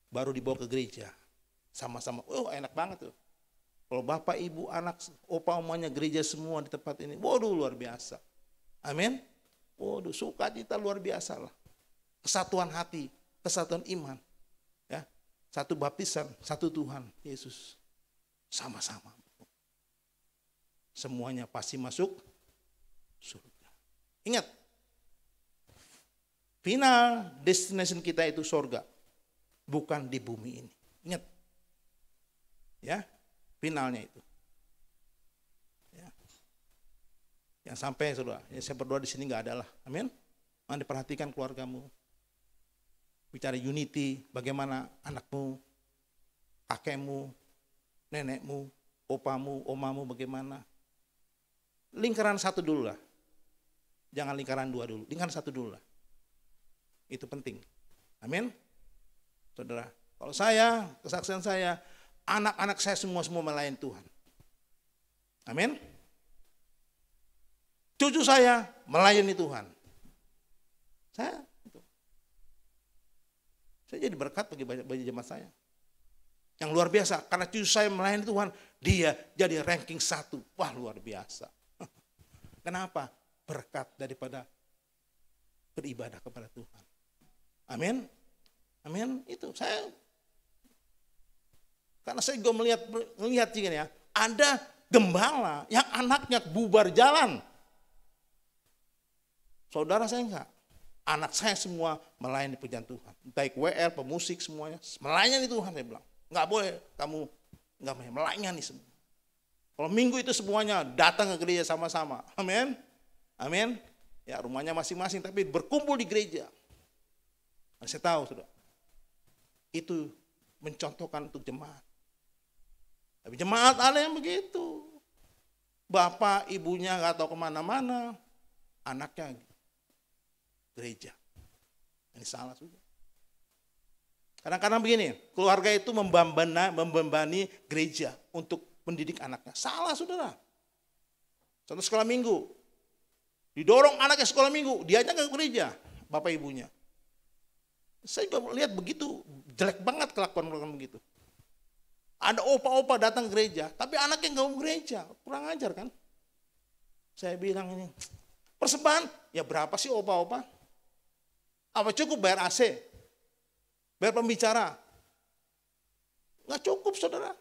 Baru dibawa ke gereja. Sama-sama, enak banget tuh. Kalau bapak, ibu, anak, opa, omanya gereja semua di tempat ini. Waduh luar biasa. Amin. Waduh, sukacita luar biasa lah. Kesatuan hati, kesatuan iman. Ya, satu baptisan, satu Tuhan, Yesus. Sama-sama. Semuanya pasti masuk surga. Ingat, final destination kita itu surga. Bukan di bumi ini. Ingat. Ya, finalnya itu. Yang sampai saudara, saya berdoa di sini nggak ada lah, amin. Anda perhatikan keluargamu, bicara unity, bagaimana anakmu, kakekmu, nenekmu, opamu, omamu, bagaimana. Lingkaran satu dulu lah, jangan lingkaran dua dulu, lingkaran satu dulu lah. Itu penting, amin. Saudara, kalau saya, kesaksian saya, anak-anak saya semua melayani Tuhan, amin. Cucu saya melayani Tuhan. Saya jadi berkat bagi jemaat saya. Yang luar biasa, karena cucu saya melayani Tuhan, dia jadi ranking 1. Wah luar biasa. Kenapa? Berkat daripada beribadah kepada Tuhan. Amin. Amin. Itu saya, karena saya juga melihat gini ya, ada gembala yang anaknya bubar jalan. Saudara saya enggak. Anak saya semua melayani pujian Tuhan. Baik WL, pemusik semuanya. Melayani Tuhan saya bilang. Enggak boleh kamu enggak melayani semua. Kalau minggu itu semuanya datang ke gereja sama-sama. Amin. Amin. Ya rumahnya masing-masing tapi berkumpul di gereja. Saya tahu, saudara. Itu mencontohkan untuk jemaat. Tapi jemaat ada yang begitu. Bapak, ibunya nggak tahu kemana-mana, anaknya gereja. Ini salah juga. Kadang-kadang begini, keluarga itu membebani gereja untuk mendidik anaknya. Salah, saudara. Contoh sekolah minggu. Didorong anaknya sekolah minggu, dianya ke gereja, bapak ibunya. Saya juga lihat begitu, jelek banget kelakuan begitu. Ada opa-opa datang gereja, tapi anaknya nggak mau gereja, kurang ajar kan? Saya bilang ini, persembahan, ya berapa sih opa-opa? Apa cukup bayar AC? Bayar pembicara? Nggak cukup, saudara.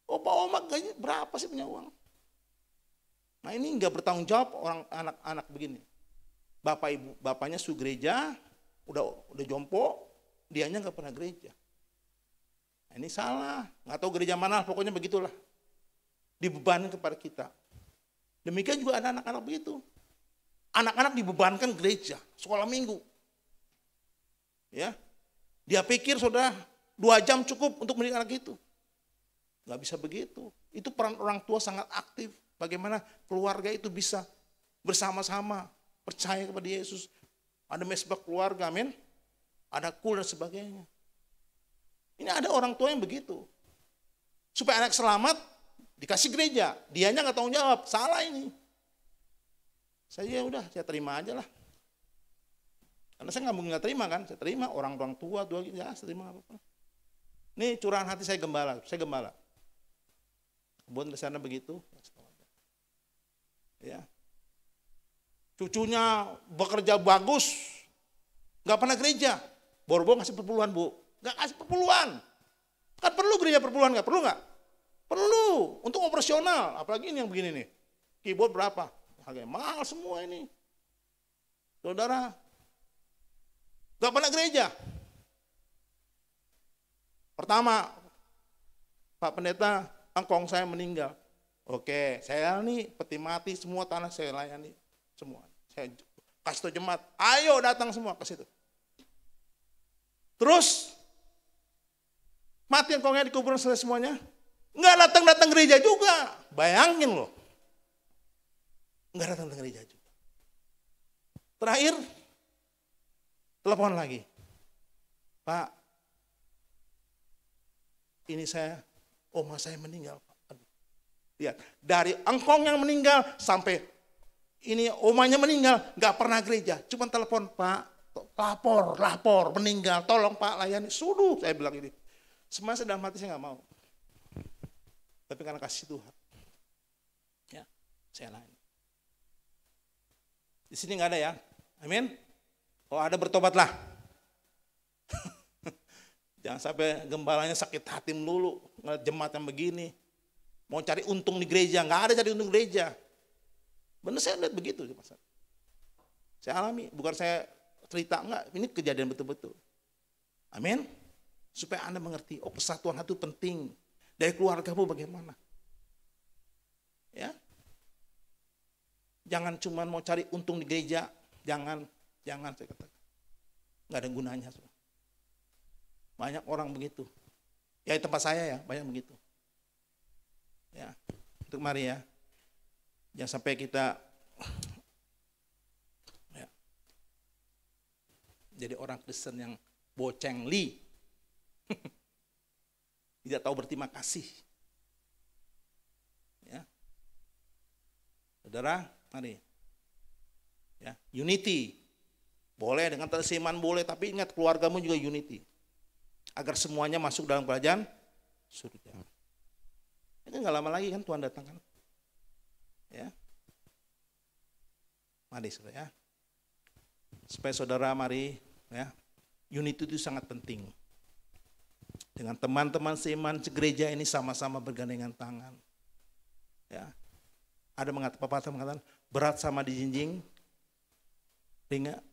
Opa-opa gaji berapa sih punya uang? Nah ini nggak bertanggung jawab orang anak-anak begini. Bapak ibu, bapaknya su gereja, udah jompo, dianya nggak pernah gereja. Nah, ini salah, nggak tahu gereja mana, pokoknya begitulah. Dibebankan kepada kita. Demikian juga ada anak-anak begitu. Anak-anak dibebankan gereja, sekolah minggu. Ya, dia pikir saudara 2 jam cukup untuk mendidik anak itu. Nggak bisa begitu. Itu peran orang tua sangat aktif. Bagaimana keluarga itu bisa bersama-sama percaya kepada Yesus. Ada mesbah keluarga, amin. Ada kul dan sebagainya. Ini ada orang tua yang begitu. Supaya anak selamat, dikasih gereja. Dianya nggak tanggung jawab, salah ini. Saya udah, saya terima aja lah. Karena saya nggak mungkin nggak terima kan, saya terima orang tua, ya saya terima apa-apa. Ini curahan hati saya gembala. Kemudian di sana begitu. Ya. Cucunya bekerja bagus, nggak pernah gereja. Boro-boro ngasih perpuluhan, Bu. Nggak kasih perpuluhan. Kan perlu gereja perpuluhan, nggak perlu nggak? Perlu untuk operasional. Apalagi ini yang begini nih. Keyboard berapa? Harganya mahal semua ini. Saudara, nggak pernah gereja. Pertama, Pak Pendeta, angkong saya meninggal. Oke, saya nih peti mati semua tanah saya layani semua. Saya kasih tahu jemaat, ayo datang semua ke situ. Terus mati angkongnya di kuburan selesai semuanya, nggak datang gereja juga. Bayangin loh, nggak datang gereja juga. Terakhir telepon lagi, Pak, ini saya, oma saya meninggal. Lihat, dari engkong yang meninggal sampai ini omanya meninggal, nggak pernah gereja. Cuma telepon, Pak, lapor, meninggal, tolong Pak layani. Sudah, saya bilang ini. Semuanya dalam hati saya nggak mau. Tapi karena kasih Tuhan, ya, saya layani. Di sini nggak ada ya, amin. Kalau ada bertobatlah. Jangan sampai gembalanya sakit hati melulu, ngeliat jemaat yang begini. Mau cari untung di gereja, nggak ada cari untung di gereja. Benar saya lihat begitu. Saya alami, bukan saya cerita, enggak. Ini kejadian betul-betul. Amin. Supaya Anda mengerti, oh persatuan itu penting. Dari keluargamu bagaimana. Ya. Jangan cuma mau cari untung di gereja. Jangan saya katakan. Nggak ada gunanya. Banyak orang begitu. Ya di tempat saya ya, banyak begitu. Ya, untuk mari ya, jangan sampai kita ya, jadi orang Kristen yang boceng li, tidak tahu berterima kasih. Ya, saudara, mari, ya, unity, boleh dengan tersiman boleh, tapi ingat keluargamu juga unity, agar semuanya masuk dalam kerajaan surga. Ini nggak lama lagi kan Tuhan datang kan, ya. Mari saudara ya, supaya saudara mari ya, unity itu sangat penting. Dengan teman-teman seiman segereja ini sama-sama bergandengan tangan. Ya, ada pepatah mengatakan berat sama dijinjing, ringan,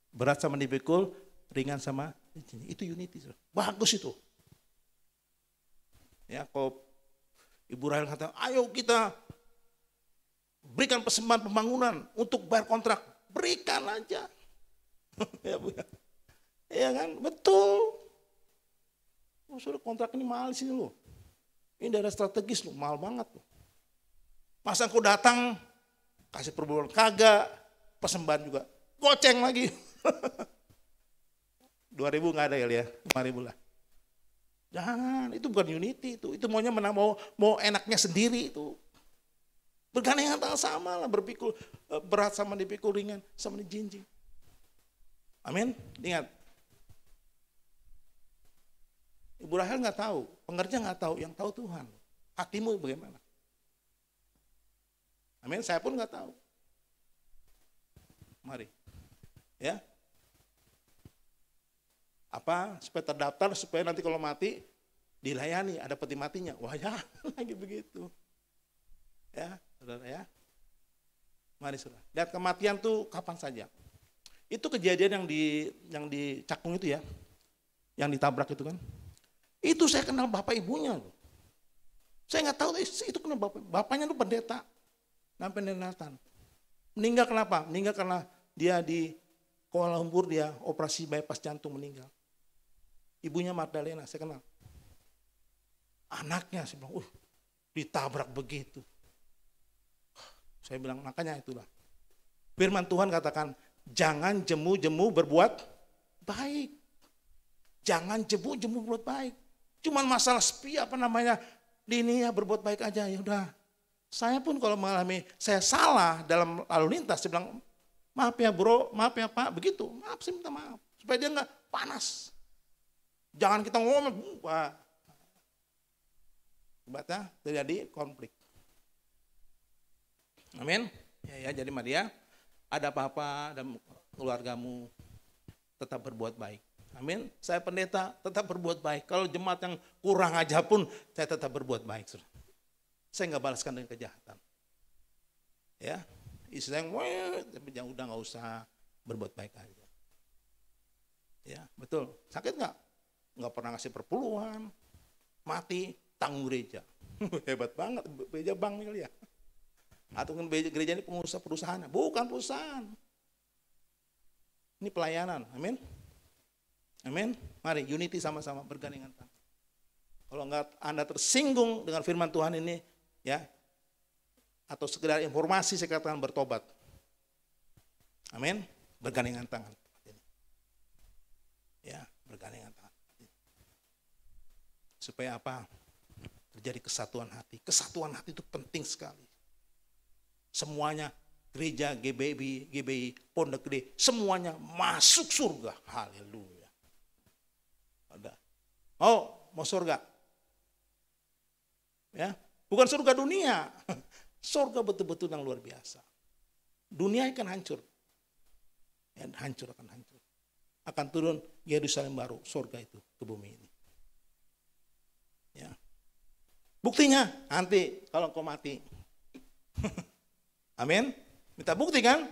berat sama dipikul, ringan sama dijinjing. Itu unity, saudara. Bagus itu. Ya, kalau Ibu Rahel kata, ayo kita berikan persembahan pembangunan untuk bayar kontrak. Berikan aja. Ya, Bu. Iya kan, betul. Oh, sudah kontrak ini mahal sih loh. Ini daerah strategis loh, mahal banget loh. Masa aku datang, kasih perbulan kagak, persembahan juga, goceng lagi. 2.000 nggak ada ya, 5.000 lah. Jangan, itu bukan unity itu maunya mau enaknya sendiri itu. Bergandengan tangan sama lah, berpikul berat sama dipikul ringan, sama dijinjing. Amin, ingat. Ibu Rahel nggak tahu, pengerja nggak tahu, yang tahu Tuhan. Hatimu bagaimana? Amin, saya pun nggak tahu. Mari, ya. Apa supaya terdaftar, supaya nanti kalau mati dilayani, ada peti matinya. Wah ya, lagi begitu. Ya, saudara ya. Mari saudara. Lihat kematian tuh kapan saja. Itu kejadian yang di Cakung itu ya, yang ditabrak itu kan. Itu saya kenal bapak ibunya loh. Saya nggak tahu itu kenal bapaknya tuh pendeta. Namanya pendeta Nathan. Meninggal kenapa? Meninggal karena dia di Kuala Lumpur, dia operasi bypass jantung meninggal. Ibunya Magdalena, saya kenal. Anaknya, saya bilang, ditabrak begitu. Saya bilang, makanya itulah. Firman Tuhan katakan, jangan jemu-jemu berbuat baik. Jangan jemu-jemu berbuat baik. Cuman masalah sepi ini ya berbuat baik aja, ya udah. Saya pun kalau mengalami saya salah dalam lalu lintas, saya bilang, maaf ya bro, maaf ya pak, begitu. Maaf, saya minta maaf. Supaya dia nggak panas. Jangan kita ngomong, wah. Sebabnya terjadi konflik. Amin. Ya, jadi Maria, ada apa-apa dalam keluargamu, tetap berbuat baik. Amin. Saya pendeta, tetap berbuat baik. Kalau jemaat yang kurang aja pun, saya tetap berbuat baik. Saya nggak balaskan dengan kejahatan. Ya, istri yang tapi yang udah nggak usah berbuat baik aja. Ya, betul. Sakit nggak? Nggak pernah ngasih perpuluhan, mati tanggung gereja. Hebat banget, gereja bank kali ya. Atau kan gereja ini pengusaha perusahaan, bukan perusahaan. Ini pelayanan, amin. Amin. Mari unity sama-sama bergandengan tangan. Kalau enggak Anda tersinggung dengan firman Tuhan ini, ya, atau sekedar informasi, saya katakan bertobat. Amin. Bergandengan tangan. Ya, bergandengan tangan. Supaya apa? Terjadi kesatuan hati. Kesatuan hati itu penting sekali. Semuanya gereja, GBI, Pondok Gede, semuanya masuk surga. Haleluya. Ada. Mau surga? Ya, bukan surga dunia. Surga betul-betul yang luar biasa. Dunia akan hancur. Ya, hancur akan hancur. Akan turun Yerusalem baru, surga itu ke bumi ini. Ya. Buktinya nanti kalau kau mati. Amin. Minta bukti kan?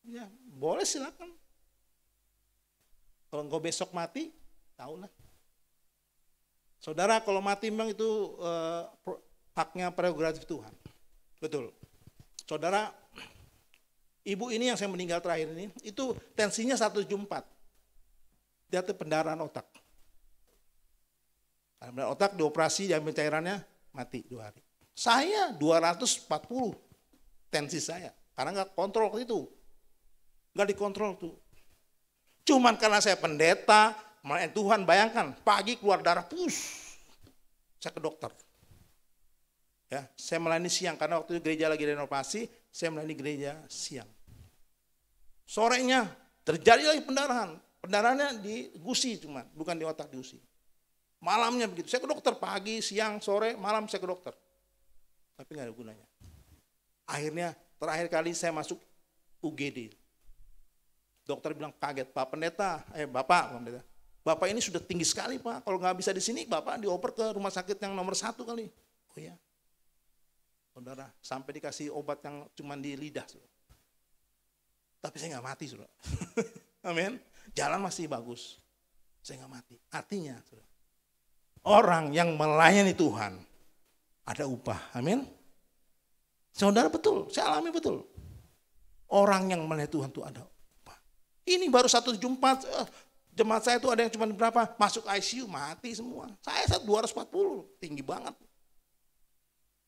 Ya, boleh silakan. Kalau engkau besok mati, tahulah. Saudara, kalau mati memang itu haknya prerogatif Tuhan. Betul. Saudara, ibu ini yang saya meninggal terakhir ini, itu tensinya 174. Dia tuh pendarahan otak. Pendarahan otak dioperasi, diambil cairannya, mati 2 hari. Saya 240 tensi saya, karena nggak kontrol itu. Nggak dikontrol tuh. Cuman karena saya pendeta, melayani Tuhan, bayangkan pagi keluar darah, saya ke dokter. Ya, saya melayani siang karena waktu itu gereja lagi renovasi, saya melayani gereja siang. Sorenya terjadi lagi pendarahan, pendarahannya di gusi cuman, bukan di otak, di gusi. Malamnya begitu, saya ke dokter pagi, siang, sore, malam saya ke dokter, tapi nggak ada gunanya. Akhirnya terakhir kali saya masuk UGD. Dokter bilang kaget, Pak Pendeta, Bapak ini sudah tinggi sekali Pak, kalau nggak bisa di sini Bapak dioper ke rumah sakit yang nomor 1 kali. Oh ya, saudara, sampai dikasih obat yang cuma di lidah. Saudara. Tapi saya nggak mati, saudara. Amin. Jalan masih bagus, saya nggak mati. Artinya, saudara, orang yang melayani Tuhan ada upah. Amin. Saudara betul, saya alami betul. Orang yang melayani Tuhan itu ada upah. Ini baru 174, jemaat saya itu ada yang cuma berapa, masuk ICU mati semua. Saya 240, tinggi banget.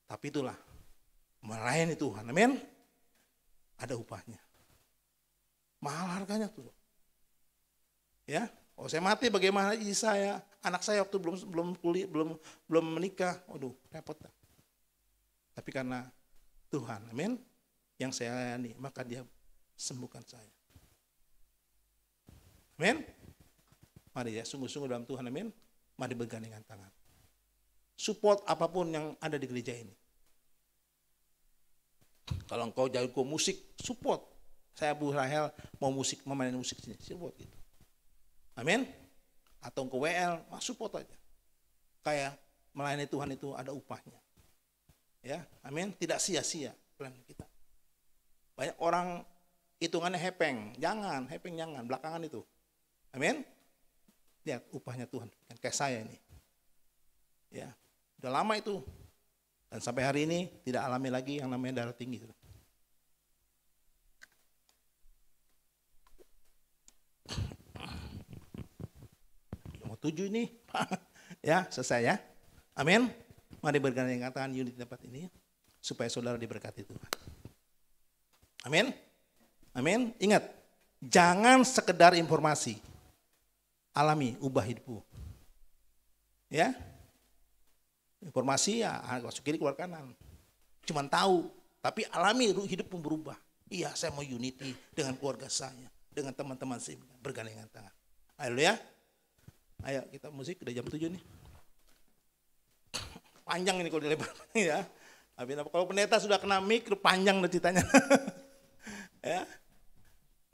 Tapi itulah, melayani Tuhan, amin. Ada upahnya. Mahal harganya tuh. Ya, saya mati bagaimana istri saya, anak saya waktu belum menikah, waduh repot. Tapi karena Tuhan, amin, yang saya layani, maka Dia sembuhkan saya. Amin. Mari ya, sungguh-sungguh dalam Tuhan, amin. Mari bergandengan tangan. Support apapun yang ada di gereja ini. Kalau engkau jago musik, support. Saya Bu Rahel mau memainin musik sini, support gitu. Amin. Atau engkau WL, support aja. Kayak melayani Tuhan itu ada upahnya. Ya, amin. Tidak sia-sia plan kita. Banyak orang hitungannya hepeng, jangan, belakangan itu. Amin. Lihat upahnya Tuhan, kayak saya ini. Ya, udah lama itu. Dan sampai hari ini tidak alami lagi yang namanya darah tinggi. Nomor 7 ini. Ya, selesai ya. Amin. Mari bergandengan tangan unit tempat ini supaya saudara diberkati Tuhan. Amin. Amin. Ingat, jangan sekedar informasi. Alami, ubah hidupmu. Ya. Informasi ya masuk kiri keluar kanan. Cuman tahu, tapi alami hidupmu berubah. Iya, saya mau unity dengan keluarga saya, dengan teman-teman saya, bergandengan tangan. Ayo ya. Ayo kita musik, udah jam 7 nih. Panjang ini kalau dilebar ya. Kalau pendeta sudah kena mic, panjang udah ceritanya. Ya.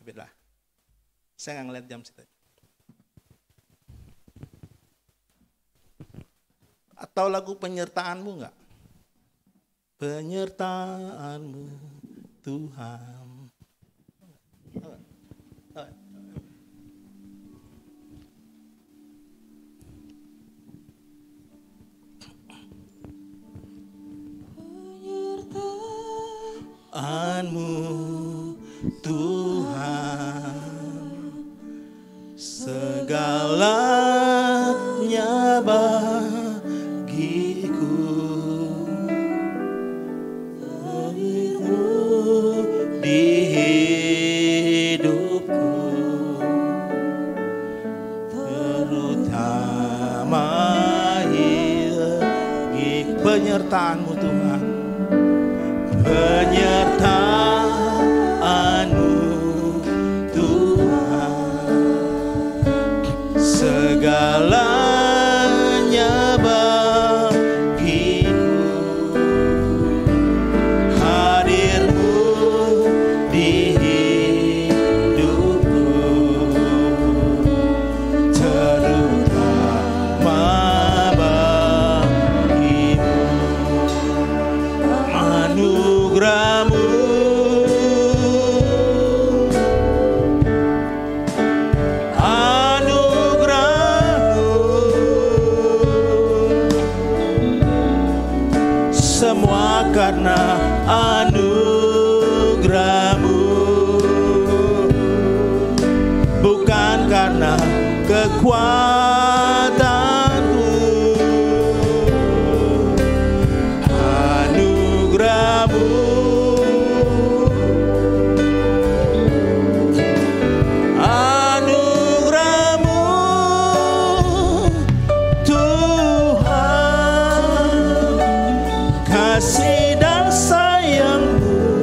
Beda. Saya nggak ngeliat jam situ. Atau lagu penyertaanmu enggak? Penyertaanmu Tuhan. Penyertaanmu Tuhan, segalanya bagiku, hadirmu di hidupku, terutama penyertaanmu Tuhan, penyertaanmu Tuhan, segalanya bagiku, hadirmu di hidupku, terutama bagimu, anugerahmu semua karena anugerahmu, bukan karena kekuatanku. Anugerahmu, anugerahmu Tuhan, kasih dan sayangmu,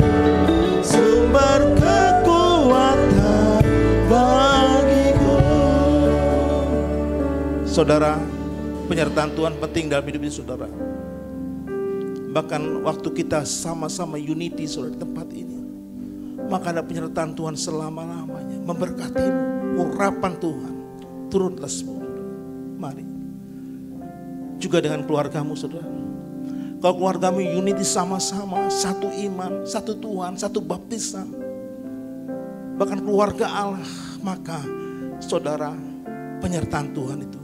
sumber kekuatan bagiku. Saudara, penyertaan Tuhan penting dalam hidup ini saudara. Bahkan waktu kita sama-sama unity saudara di tempat ini, maka ada penyertaan Tuhan selama-lamanya, memberkatimu, urapan Tuhan turunlah semua. Mari juga dengan keluargamu saudara. Kalau keluargamu unity sama-sama, satu iman, satu Tuhan, satu baptisan, bahkan keluarga Allah, maka saudara, penyertaan Tuhan itu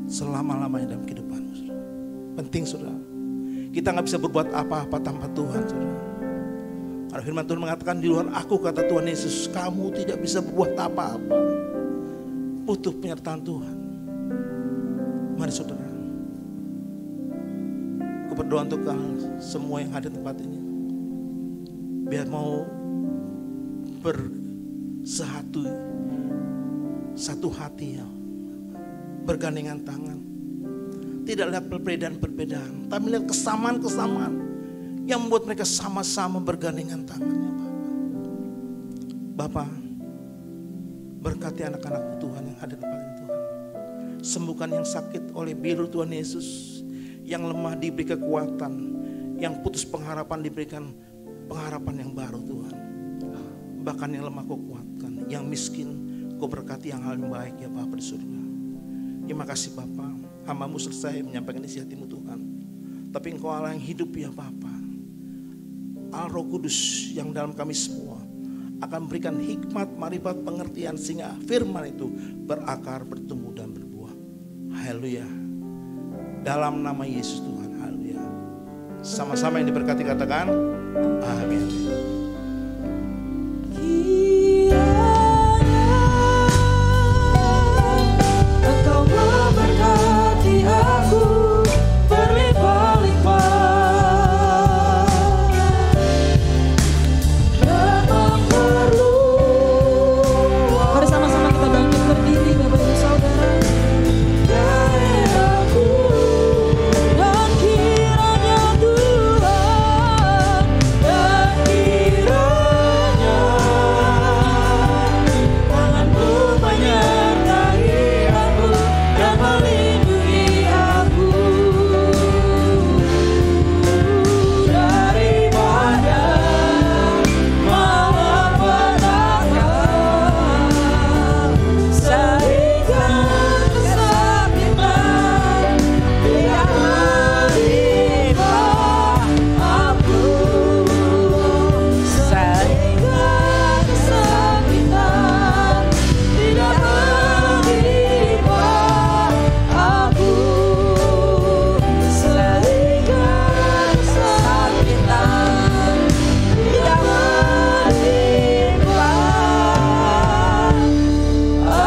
selama-lamanya dalam kehidupanmu. Penting saudara. Kita nggak bisa berbuat apa-apa tanpa Tuhan saudara. Karena firman Tuhan mengatakan di luar aku, kata Tuhan Yesus, kamu tidak bisa berbuat apa-apa. Butuh penyertaan Tuhan. Mari saudara, aku berdoa untuk semua yang hadir di tempat ini. Biar mau bersatu, satu hati ya, bergandengan tangan. Tidak lihat perbedaan-perbedaan, tapi lihat kesamaan-kesamaan yang membuat mereka sama-sama bergandengan tangannya. Bapak, berkati anak-anak Tuhan yang hadir di tempat ini Tuhan. Sembuhkan yang sakit oleh biru Tuhan Yesus. Yang lemah diberi kekuatan. Yang putus pengharapan diberikan pengharapan yang baru Tuhan. Bahkan yang lemah kau kuatkan. Yang miskin kau berkati yang hal yang baik ya Bapa di surga. Terima kasih Bapa. Hamba-Mu selesai menyampaikan isi hati-Mu Tuhan. Tapi Engkau Allah yang hidup ya Bapa. Allah Roh Kudus yang dalam kami semua akan memberikan hikmat, marifat, pengertian sehingga firman itu berakar, bertumbuh dan berbuah. Haleluya. Dalam nama Yesus Tuhan. Haleluya. Sama-sama yang diberkati katakan amin. Engkau memberkati aku berlimpah-limpah. Mari sama-sama kita bangkit berdiri Bapak Ibu Saudara. Dan kiranya Tuhan, dan kiranya tangan-Mu menyertai aku dan melindungi aku daripada malapetaka sehingga kesakitan tidak menimpa aku, sehingga kesakitan tidak menimpa aku, sehingga kesakitan tidak menimpa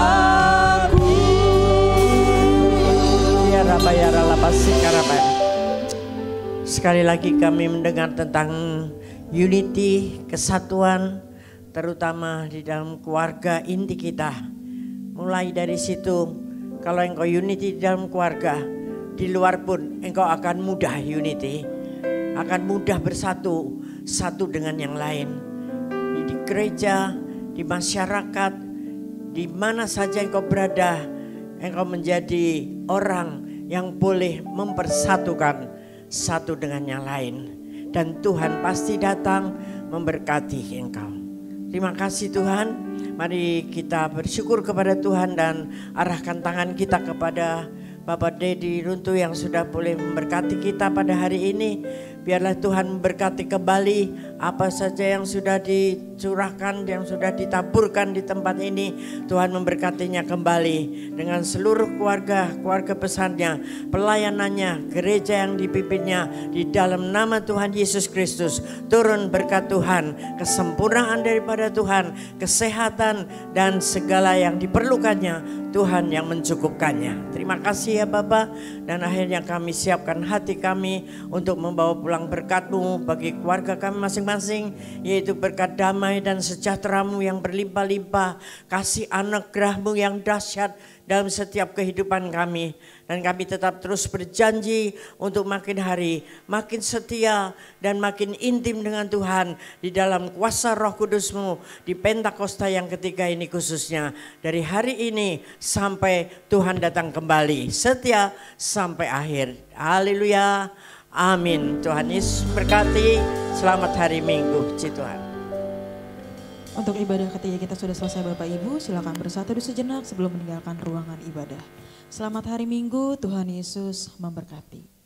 aku. Ya Rabba ya Ralapa Sikaraba. Sekali lagi kami mendengar tentang unity, kesatuan, terutama di dalam keluarga inti kita. Mulai dari situ, kalau engkau unity di dalam keluarga, di luar pun engkau akan mudah unity, akan mudah bersatu, satu dengan yang lain. Di gereja, di masyarakat, di mana saja engkau berada, engkau menjadi orang yang boleh mempersatukan satu dengan yang lain. Dan Tuhan pasti datang memberkati engkau. Terima kasih Tuhan. Mari kita bersyukur kepada Tuhan dan arahkan tangan kita kepada Bapak Dedi Runtuh yang sudah boleh memberkati kita pada hari ini. Biarlah Tuhan memberkati kembali apa saja yang sudah dicurahkan, yang sudah ditaburkan di tempat ini. Tuhan memberkatinya kembali dengan seluruh keluarga besarnya, pelayanannya, gereja yang dipimpinnya. Di dalam nama Tuhan Yesus Kristus, turun berkat Tuhan, kesempurnaan daripada Tuhan, kesehatan dan segala yang diperlukannya. Tuhan yang mencukupkannya. Terima kasih ya Bapak. Dan akhirnya kami siapkan hati kami untuk membawa pulang berkat-Mu bagi keluarga kami masing-masing, yaitu berkat damai dan sejahtera-Mu yang berlimpah-limpah, kasih anugerah-Mu yang dahsyat dalam setiap kehidupan kami. Dan kami tetap terus berjanji untuk makin hari makin setia dan makin intim dengan Tuhan di dalam kuasa Roh Kudus-Mu di Pentakosta yang ketiga ini khususnya. Dari hari ini sampai Tuhan datang kembali, setia sampai akhir. Haleluya. Amin. Tuhan Yesus berkati. Selamat hari Minggu. Puji Tuhan. Untuk ibadah ketiga kita sudah selesai Bapak Ibu, silakan bersatu sejenak sebelum meninggalkan ruangan ibadah. Selamat hari Minggu, Tuhan Yesus memberkati.